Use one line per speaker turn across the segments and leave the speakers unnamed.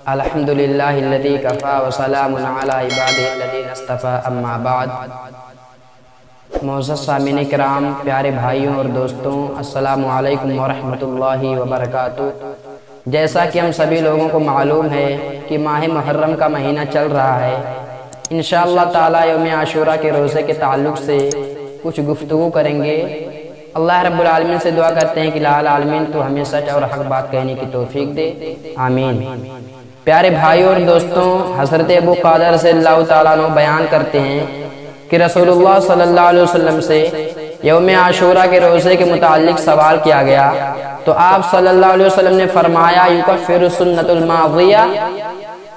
अल्हम्दुलिल्लाहिल्लज़ी Kaffa व सलामुन अला इबादिहिल्लज़ीना इस्तफ़ा अम्मा बाद। मोअज़्ज़ज़ सामिन किराम, प्यारे भाइयों और दोस्तों, अस्सलामु अलैकुम व रहमतुल्लाहि व बरकातुहू। जैसा कि हम सभी लोगों को मालूम है कि माह मुहर्रम का महीना चल रहा है। इंशाअल्लाह ताला यौम आशूरा के रोज़े के ताल्लुक़ से कुछ गुफ्तगू करेंगे। अल्लाह रब्बुल आलमीन से दुआ करते हैं कि लाल आलमीन तो हमें सच और हक बात कहने की तौफीक दे, आमीन। प्यारे भाइयों और दोस्तों, हज़रत अबू क़ादर रज़ियल्लाहु ताला अन्हु बयान करते हैं कि रसूलुल्लाह सल्लल्लाहु अलैहि वसल्लम से यौम आशूरा के रोज़े के मुताल्लिक़ सवाल किया गया तो आप सल्लल्लाहु अलैहि वसल्लम ने फरमाया, युकफ़िरु सुन्नतुल माज़िया,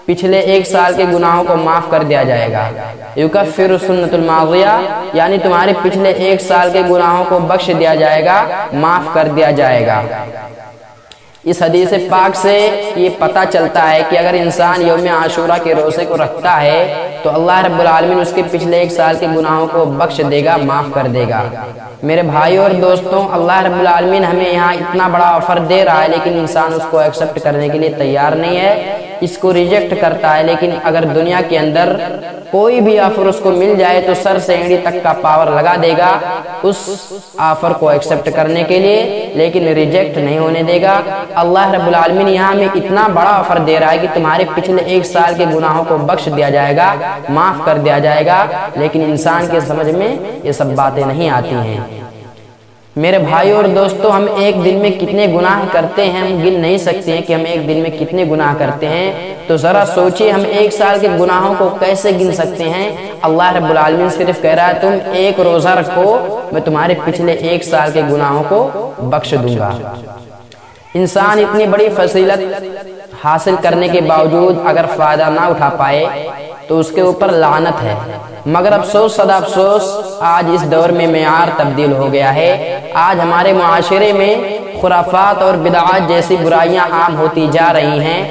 पिछले एक साल के गुनाहों को माफ़ कर दिया जाएगा। युकफ़िरु सुन्नतुल माज़िया यानी तुम्हारे पिछले एक साल के गुनाहों को बख्श दिया जाएगा, माफ़ कर दिया जाएगा। इस हदीस पाक से ये पता चलता है कि अगर इंसान यौम आशूरा के रोज़े को रखता है तो अल्लाह रब्बुल आलमीन उसके पिछले एक साल के गुनाहों को बख्श देगा, माफ़ कर देगा। मेरे भाइयों और दोस्तों, अल्लाह रब्बुल आलमीन हमें यहाँ इतना बड़ा ऑफर दे रहा है, लेकिन इंसान उसको एक्सेप्ट करने के लिए तैयार नहीं है, इसको रिजेक्ट करता है। लेकिन अगर दुनिया के अंदर कोई भी ऑफर उसको मिल जाए तो सर से एड़ी तक का पावर लगा देगा उस ऑफर को एक्सेप्ट करने के लिए, लेकिन रिजेक्ट नहीं होने देगा। अल्लाह रब्बुल आलमीन यहाँ में इतना बड़ा ऑफर दे रहा है कि तुम्हारे पिछले एक साल के गुनाहों को बख्श दिया जाएगा, माफ कर दिया जाएगा, लेकिन इंसान के समझ में ये सब बातें नहीं आती हैं। मेरे भाइयों और दोस्तों, हम एक दिन में कितने गुनाह करते हैं हम गिन नहीं सकते हैं कि हम एक दिन में कितने गुनाह करते हैं। तो जरा सोचिए, हम एक साल के गुनाहों को कैसे गिन सकते हैं। अल्लाह रब्बुल आलमीन सिर्फ कह रहा है तुम एक रोजा रखो, मैं तुम्हारे पिछले एक साल के गुनाहों को बख्श दूंगा। इंसान इतनी बड़ी फजीलत हासिल करने के बावजूद अगर फायदा ना उठा पाए तो उसके ऊपर लानत है। मगर अफसोस सदा अफसोस, आज इस दौर में मेयार तब्दील हो गया है। आज हमारे मुआशरे में खुराफात और बिदअत जैसी बुराइयां आम होती जा रही हैं।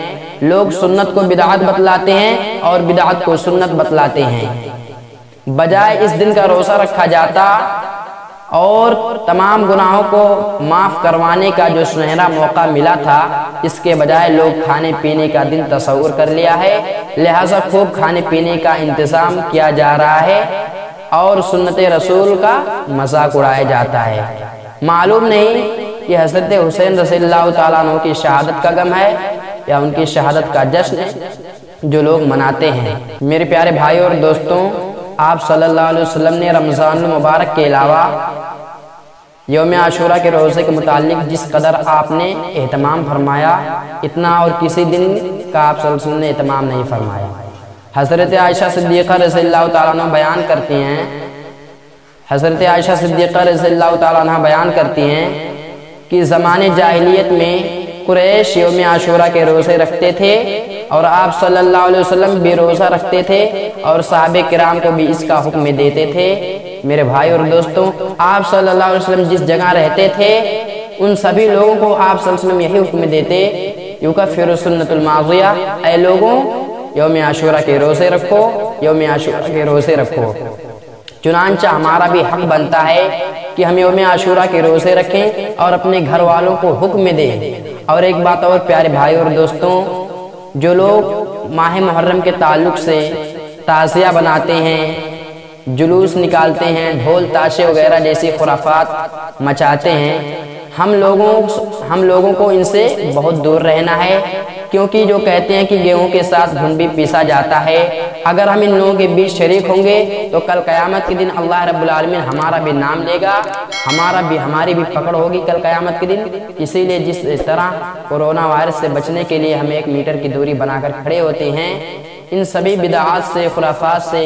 लोग सुन्नत को बिदअत बतलाते हैं और बिदअत को सुन्नत बतलाते हैं। बजाय इस दिन का रोज़ा रखा जाता और तमाम गुनाहों को माफ़ करवाने का जो सुनहरा मौका मिला था, इसके बजाय लोग खाने पीने का दिन तस्वुर कर लिया है। लिहाजा खूब खाने पीने का इंतज़ाम किया जा रहा है और सुन्नत रसूल का मजाक उड़ाया जाता है। मालूम नहीं कि हज़रत हुसैन रज़ियल्लाहु ताला अन्हु की शहादत का गम है या उनकी शहादत का जश्न जो लोग मनाते हैं। मेरे प्यारे भाइयों और दोस्तों, आप सल्लल्लाहु अलैहि वसल्लम ने रमज़ान मुबारक के अलावा यौम आशूरा के रोज़े के मुताल्लिक़ जिस कदर आपने एहतमाम फरमाया, इतना और किसी दिन का आप सल्लल्लाहु अलैहि वसल्लम ने एहतमाम नहीं फरमाया। हज़रत आयशा सिद्दीक़ा रज़ियल्लाहु ताला अन्हा बयान करती हैं, हज़रत आयशा सिद्दीक़ा रज़ियल्लाहु ताला अन्हा बयान करती हैं कि ज़माने जाहिलियत में कुरैश यौम आशूरा के रोज़े रखते थे और आप सल्लल्लाहु अलैहि वसल्लम भी रोज़ा रखते थे और सहाबे किराम को भी इसका हुक्म देते थे। मेरे भाई और दोस्तों, आप सल्लल्लाहु अलैहि वसल्लम जिस जगह रहते थे उन सभी लोगों को आप सल्लल्लाहु अलैहि वसल्लम यही हुक्म देते, युकफ़िरु सुन्नतुल माज़िया, ऐ लोगों यौम आशूरा के रोज़े रखो, यौम आशूरा के रोज़े रखो। चुनांचा हमारा भी हक बनता है कि हम यौम आशूरा के रोज़े रखें और अपने घर वालों को हुक्म दें। और एक बात और प्यारे भाई और दोस्तों, जो लोग माह मुहर्रम के ताल्लुक़ से ताज़िया बनाते हैं, जुलूस निकालते हैं, ढोल ताशे वगैरह जैसी खुराफात मचाते हैं, हम लोगों को इनसे बहुत दूर रहना है। क्योंकि जो कहते हैं कि गेहूं के साथ घुन भी पीसा जाता है, अगर हम इन लोगों के बीच शरीक होंगे तो कल क़यामत के दिन अल्लाह रब्बुल आलमीन हमारा भी नाम लेगा, हमारी भी पकड़ होगी कल क़यामत के दिन। इसीलिए जिस तरह कोरोना वायरस से बचने के लिए हम 1 मीटर की दूरी बनाकर खड़े होते हैं, इन सभी बिदअत से खुराफात से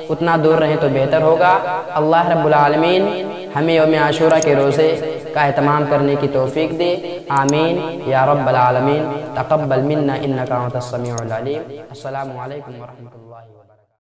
उतना दूर रहें तो बेहतर होगा। अल्लाह रब्बुल आलमीन हमें यौम आशूरा के रोज़े का एहतमाम करने की तौफीक दे, आमीन या रब्बल आलमीन। तक़ब्बल मिन्ना इन्नका अंतस समीउल अलीम। अस्सलामु अलैकुम व रहमतुल्लाहि।